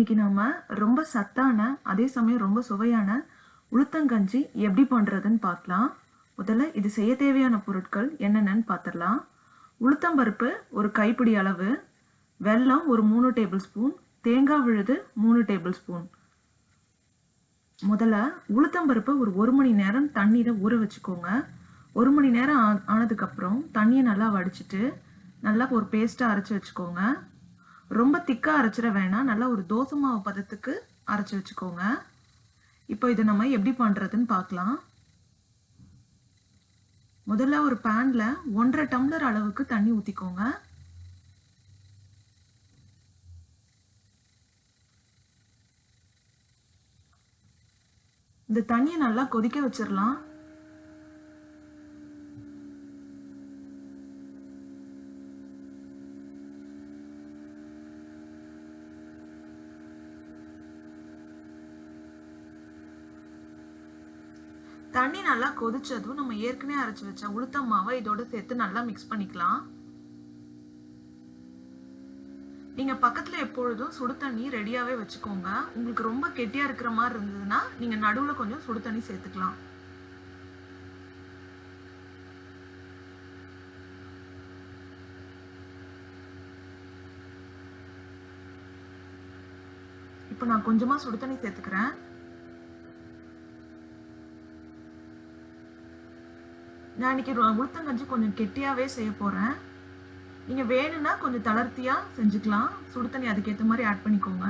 இன்னைக்கு நாம ரொம்ப சத்தான அதே சமயம் ரொம்ப சுவையான உளுத்தங்கஞ்சி எப்படி பண்றதுன்னு பார்க்கலாம். முதல்ல இது செய்ய தேவையான பொருட்கள் என்னென்னு பார்த்துடலாம். உளுத்தம்பருப்பு ஒரு கைப்பிடி அளவு, வெல்லம் ஒரு 3 டேபிள் ஸ்பூன், தேங்காய் விழுது 3 டேபிள் ஸ்பூன். முதல்ல உளுத்தம்பருப்பை ஒரு 1 மணி நேரம் தண்ணீரை ஊற வச்சுக்கோங்க. 1 மணி நேரம் ஆனதுக்கப்புறம் தண்ணியை நல்லா வடிச்சிட்டு நல்லா ஒரு பேஸ்ட்டாக அரைச்சி வச்சுக்கோங்க. ரொம்ப திக்காக அரைச்சிட வேணாம், நல்லா ஒரு தோசை மாவு பதத்துக்கு அரைச்சி வச்சுக்கோங்க. இப்போ இதை நம்ம எப்படி பண்ணுறதுன்னு பார்க்கலாம். முதல்ல ஒரு பேனில் 1.5 டம்ளர் அளவுக்கு தண்ணி ஊற்றிக்கோங்க. இந்த தண்ணியை நல்லா கொதிக்க வச்சிடலாம். தண்ணி நல்லா கொதிச்சதும் நம்ம ஏற்கனவே அரைச்சு வச்ச உளுத்தம் மாவை இதோட சேர்த்து நல்லா மிக்ஸ் பண்ணிக்கலாம். நீங்க பக்கத்துல எப்பொழுதும் சுடு தண்ணி ரெடியாவே வச்சுக்கோங்க. உங்களுக்கு ரொம்ப கெட்டியா இருக்கிற மாதிரி இருந்ததுன்னா நீங்க நடுவுல கொஞ்சம் சுடு தண்ணி சேர்த்துக்கலாம். இப்போ நான் கொஞ்சமா சுடு தண்ணி சேர்த்துக்கிறேன். நான் இன்னைக்கு உளுத்தங்கஞ்சி கொஞ்சம் கெட்டியாவே செய்ய போறேன். நீங்க வேணும்னா கொஞ்சம் தளர்த்தியா செஞ்சுக்கலாம். சுடு தண்ணி அதுக்கேற்ற மாதிரி ஆட் பண்ணிக்கோங்க.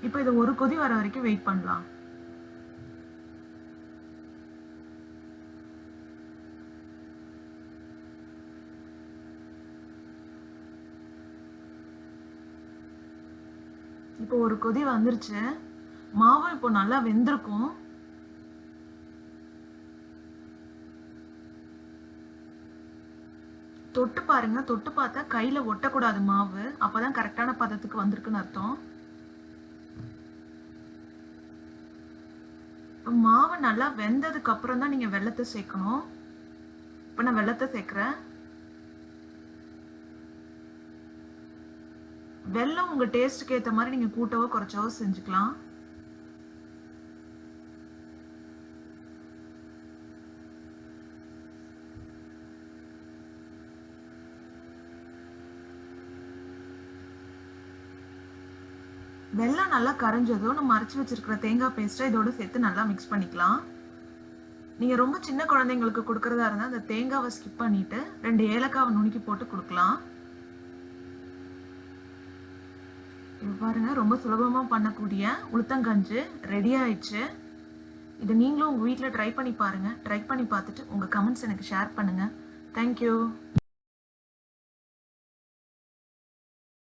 இப்போ இதை ஒரு கொதி வர வரைக்கும் வெயிட் பண்ணலாம். இப்போ ஒரு கொதி வந்துருச்சு. மாவு இப்போ நல்லா வெந்திருக்கும். தொட்டு பாருங்க, தொட்டு பார்த்தா கையில ஒட்டக்கூடாது மாவு, அப்பதான் கரெக்டான பதத்துக்கு வந்திருக்குன்னு அர்த்தம். மாவு நல்லா வெந்ததுக்கு அப்புறம் தான் நீங்க வெல்லத்தை சேர்க்கணும். இப்ப நான் வெல்லத்தை சேர்க்கிறேன். வெல்லம் உங்க டேஸ்ட்டுக்கு ஏற்ற மாதிரி நீங்க கூட்டவோ குறைச்சவோ செஞ்சுக்கலாம். வெல்லம் நல்லா கரைஞ்சதும் நம்ம அரைச்சி வச்சிருக்கிற தேங்காய் பேஸ்ட்டை இதோட சேர்த்து நல்லா மிக்ஸ் பண்ணிக்கலாம். நீங்க ரொம்ப சின்ன குழந்தைங்களுக்கு கொடுக்கறதா இருந்தா அந்த தேங்காவை ஸ்கிப் பண்ணிட்டு 2 ஏலக்காவை நுணுக்கி போட்டு கொடுக்கலாம். பாருங்க, ரொம்ப சுலபமா பண்ணக்கூடிய உளுத்தங்கஞ்சி ரெடி ஆயிடுச்சு. இதை நீங்களும் உங்க வீட்டில் ட்ரை பண்ணி பாருங்க. ட்ரை பண்ணி பார்த்துட்டு உங்க கமெண்ட்ஸ் எனக்கு ஷேர் பண்ணுங்க. தேங்க்யூ.